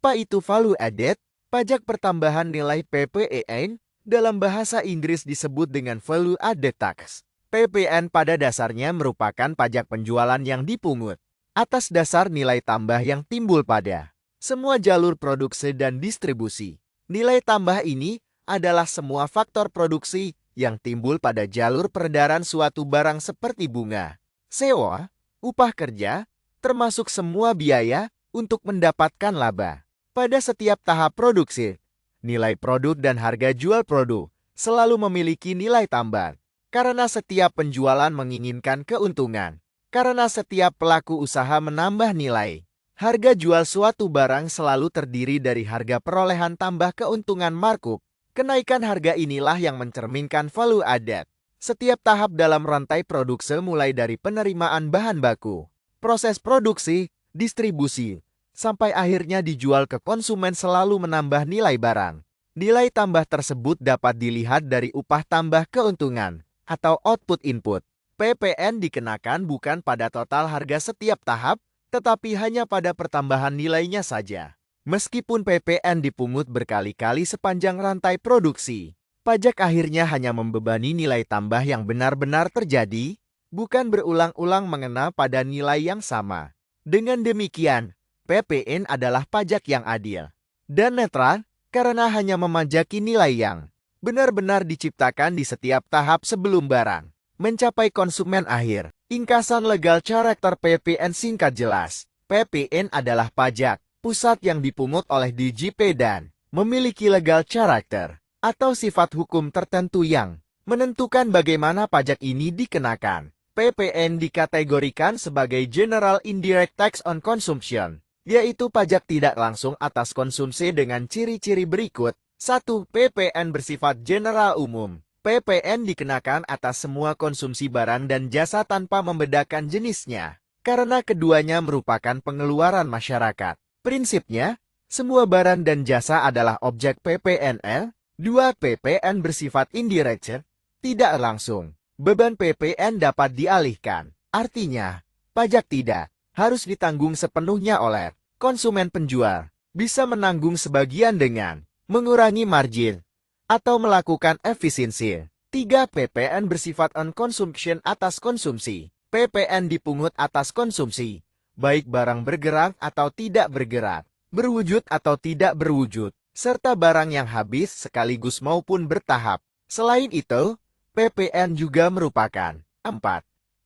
Apa itu value added? Pajak pertambahan nilai (PPAN) dalam bahasa Inggris disebut dengan value added tax. PPN pada dasarnya merupakan pajak penjualan yang dipungut atas dasar nilai tambah yang timbul pada semua jalur produksi dan distribusi. Nilai tambah ini adalah semua faktor produksi yang timbul pada jalur peredaran suatu barang seperti bunga, sewa, upah kerja, termasuk semua biaya untuk mendapatkan laba. Pada setiap tahap produksi, nilai produk dan harga jual produk selalu memiliki nilai tambah. Karena setiap penjualan menginginkan keuntungan. Karena setiap pelaku usaha menambah nilai. Harga jual suatu barang selalu terdiri dari harga perolehan tambah keuntungan markup. Kenaikan harga inilah yang mencerminkan value added. Setiap tahap dalam rantai produksi mulai dari penerimaan bahan baku, proses produksi, distribusi, sampai akhirnya dijual ke konsumen selalu menambah nilai barang. Nilai tambah tersebut dapat dilihat dari upah tambah keuntungan atau output input. PPN dikenakan bukan pada total harga setiap tahap, tetapi hanya pada pertambahan nilainya saja. Meskipun PPN dipungut berkali-kali sepanjang rantai produksi, pajak akhirnya hanya membebani nilai tambah yang benar-benar terjadi, bukan berulang-ulang mengena pada nilai yang sama. Dengan demikian, PPN adalah pajak yang adil dan netral karena hanya memajaki nilai yang benar-benar diciptakan di setiap tahap sebelum barang mencapai konsumen akhir. Ingkasan legal character PPN singkat jelas. PPN adalah pajak pusat yang dipungut oleh DJP dan memiliki legal character atau sifat hukum tertentu yang menentukan bagaimana pajak ini dikenakan. PPN dikategorikan sebagai General Indirect Tax on Consumption, yaitu pajak tidak langsung atas konsumsi dengan ciri-ciri berikut. 1. PPN bersifat general umum. PPN dikenakan atas semua konsumsi barang dan jasa tanpa membedakan jenisnya, karena keduanya merupakan pengeluaran masyarakat. Prinsipnya, semua barang dan jasa adalah objek PPNL. 2. PPN bersifat indirect, tidak langsung. Beban PPN dapat dialihkan. Artinya, pajak tidak harus ditanggung sepenuhnya oleh konsumen penjual. Bisa menanggung sebagian dengan mengurangi margin, atau melakukan efisiensi. 3. PPN bersifat on consumption atas konsumsi. PPN dipungut atas konsumsi, baik barang bergerak atau tidak bergerak, berwujud atau tidak berwujud, serta barang yang habis sekaligus maupun bertahap. Selain itu, PPN juga merupakan 4.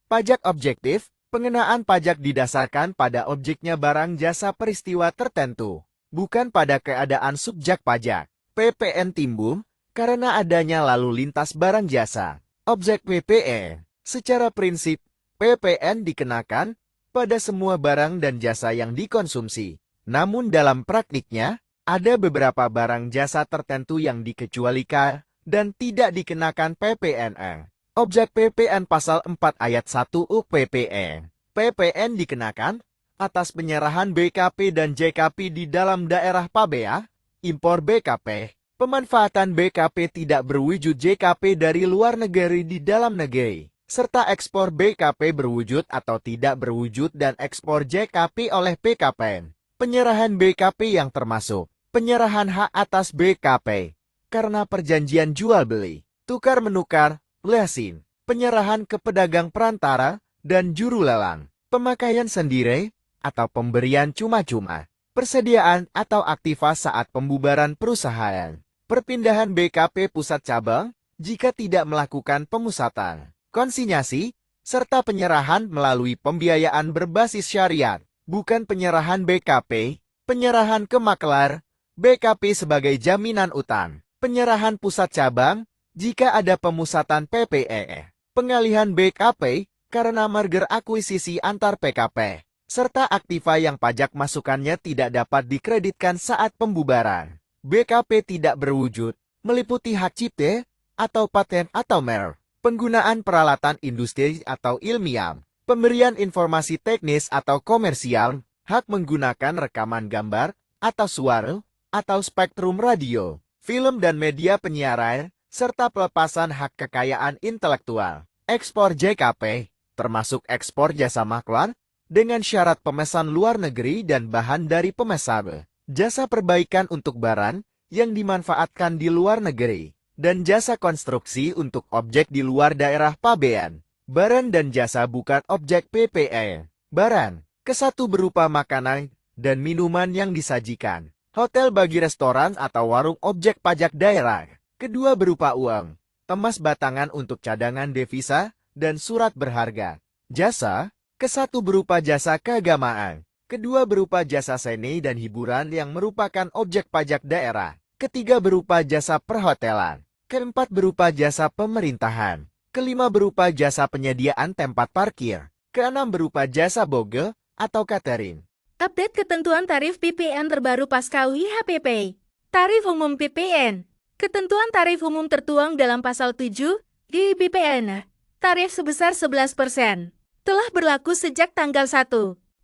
Pajak objektif. Pengenaan pajak didasarkan pada objeknya barang jasa peristiwa tertentu, bukan pada keadaan subjek pajak. PPN timbul karena adanya lalu lintas barang jasa. Objek PPN. Secara prinsip, PPN dikenakan pada semua barang dan jasa yang dikonsumsi. Namun dalam praktiknya, ada beberapa barang jasa tertentu yang dikecualikan dan tidak dikenakan PPN. Objek PPN Pasal 4 Ayat 1 UPPN. PPN dikenakan atas penyerahan BKP dan JKP di dalam daerah PABEA, impor BKP, pemanfaatan BKP tidak berwujud JKP dari luar negeri di dalam negeri, serta ekspor BKP berwujud atau tidak berwujud dan ekspor JKP oleh PKPN. Penyerahan BKP yang termasuk penyerahan hak atas BKP karena perjanjian jual-beli, tukar-menukar, leasing, penyerahan ke pedagang perantara, dan juru lelang, pemakaian sendiri, atau pemberian cuma-cuma, persediaan atau aktiva saat pembubaran perusahaan, perpindahan BKP pusat cabang, jika tidak melakukan pemusatan, konsinyasi, serta penyerahan melalui pembiayaan berbasis syariat, bukan penyerahan BKP, penyerahan ke maklar, BKP sebagai jaminan utang, penyerahan pusat cabang, jika ada pemusatan PPE, pengalihan BKP karena merger akuisisi antar PKP, serta aktiva yang pajak masukannya tidak dapat dikreditkan saat pembubaran. BKP tidak berwujud, meliputi hak cipta, atau paten atau merek, penggunaan peralatan industri atau ilmiah, pemberian informasi teknis atau komersial, hak menggunakan rekaman gambar, atau suara, atau spektrum radio, film dan media penyiaran, serta pelepasan hak kekayaan intelektual. Ekspor JKP, termasuk ekspor jasa maklar, dengan syarat pemesan luar negeri dan bahan dari pemesan jasa perbaikan untuk barang yang dimanfaatkan di luar negeri, dan jasa konstruksi untuk objek di luar daerah pabean. Barang dan jasa bukan objek PPE. Barang, kesatu berupa makanan dan minuman yang disajikan. Hotel bagi restoran atau warung objek pajak daerah. Kedua berupa uang, emas batangan untuk cadangan devisa, dan surat berharga. Jasa, kesatu berupa jasa keagamaan. Kedua berupa jasa seni dan hiburan yang merupakan objek pajak daerah. Ketiga berupa jasa perhotelan. Keempat berupa jasa pemerintahan. Kelima berupa jasa penyediaan tempat parkir. Keenam berupa jasa boge atau catering. Update ketentuan tarif PPN terbaru pasca UIHPP. Tarif umum PPN. Ketentuan tarif umum tertuang dalam pasal 7 di PPN. Tarif sebesar 11%. Telah berlaku sejak tanggal 1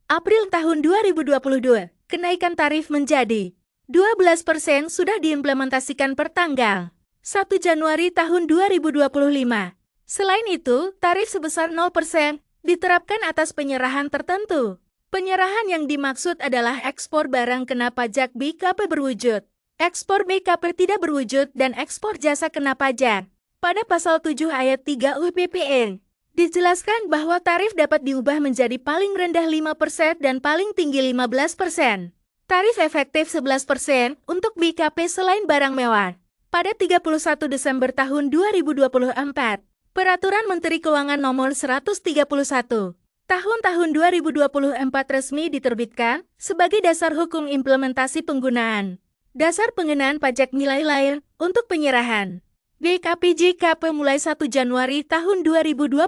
April tahun 2022. Kenaikan tarif menjadi 12% sudah diimplementasikan per tanggal 1 Januari tahun 2025. Selain itu, tarif sebesar 0% diterapkan atas penyerahan tertentu. Penyerahan yang dimaksud adalah ekspor barang kena pajak BKP berwujud, ekspor BKP tidak berwujud, dan ekspor jasa kena pajak. Pada pasal 7 ayat 3 UPPN, dijelaskan bahwa tarif dapat diubah menjadi paling rendah 5% dan paling tinggi 15%. Tarif efektif 11% untuk BKP selain barang mewah. Pada 31 Desember tahun 2024, Peraturan Menteri Keuangan Nomor 131 Tahun 2024 resmi diterbitkan sebagai dasar hukum implementasi penggunaan dasar pengenaan pajak nilai lain untuk penyerahan BKP JKP mulai 1 Januari tahun 2025.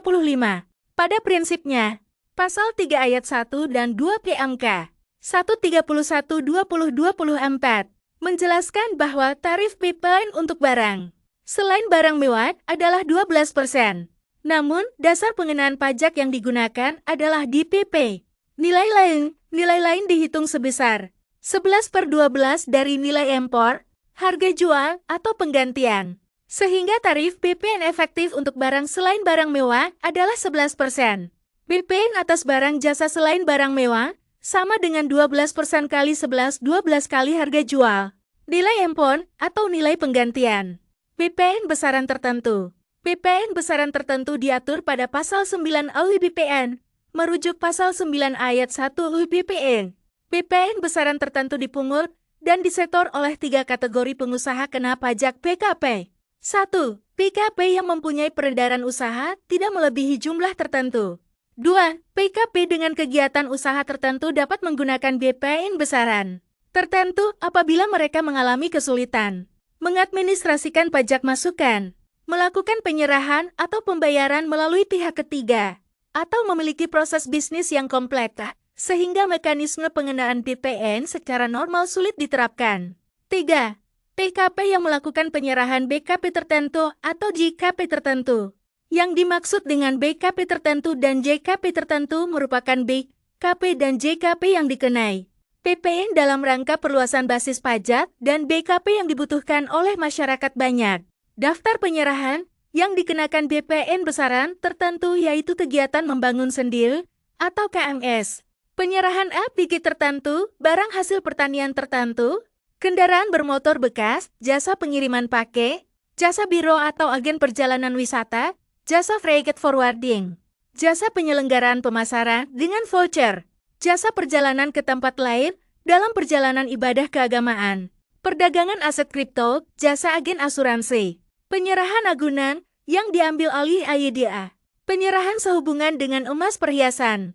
Pada prinsipnya, Pasal 3 ayat 1 dan 2 PMK 131/2024 menjelaskan bahwa tarif PPN untuk barang selain barang mewah adalah 12%. Namun, dasar pengenaan pajak yang digunakan adalah DPP. Nilai lain dihitung sebesar 11/12 dari nilai impor, harga jual, atau penggantian. Sehingga tarif PPN efektif untuk barang selain barang mewah adalah 11%. PPN atas barang jasa selain barang mewah sama dengan 12% kali 11, 12 kali harga jual. Nilai impor atau nilai penggantian. PPN besaran tertentu. PPN besaran tertentu diatur pada Pasal 9 UIPPN, merujuk Pasal 9 ayat 1 UIPPN. PPN besaran tertentu dipungut dan disetor oleh 3 kategori pengusaha kena pajak PKP. 1. PKP yang mempunyai peredaran usaha tidak melebihi jumlah tertentu. 2. PKP dengan kegiatan usaha tertentu dapat menggunakan PPN besaran tertentu apabila mereka mengalami kesulitan mengadministrasikan pajak masukan, melakukan penyerahan atau pembayaran melalui pihak ketiga, atau memiliki proses bisnis yang kompleks, sehingga mekanisme pengenaan PPN secara normal sulit diterapkan. 3. PKP yang melakukan penyerahan BKP tertentu atau JKP tertentu. Yang dimaksud dengan BKP tertentu dan JKP tertentu merupakan BKP dan JKP yang dikenai PPN dalam rangka perluasan basis pajak dan BKP yang dibutuhkan oleh masyarakat banyak. Daftar penyerahan yang dikenakan BPN besaran tertentu yaitu kegiatan membangun sendiri atau KMS, penyerahan APK tertentu, barang hasil pertanian tertentu, kendaraan bermotor bekas, jasa pengiriman pakai, jasa biro atau agen perjalanan wisata, jasa freight forwarding, jasa penyelenggaraan pemasaran dengan voucher, jasa perjalanan ke tempat lain dalam perjalanan ibadah keagamaan, perdagangan aset kripto, jasa agen asuransi, penyerahan agunan yang diambil alih AYDA, penyerahan sehubungan dengan emas perhiasan,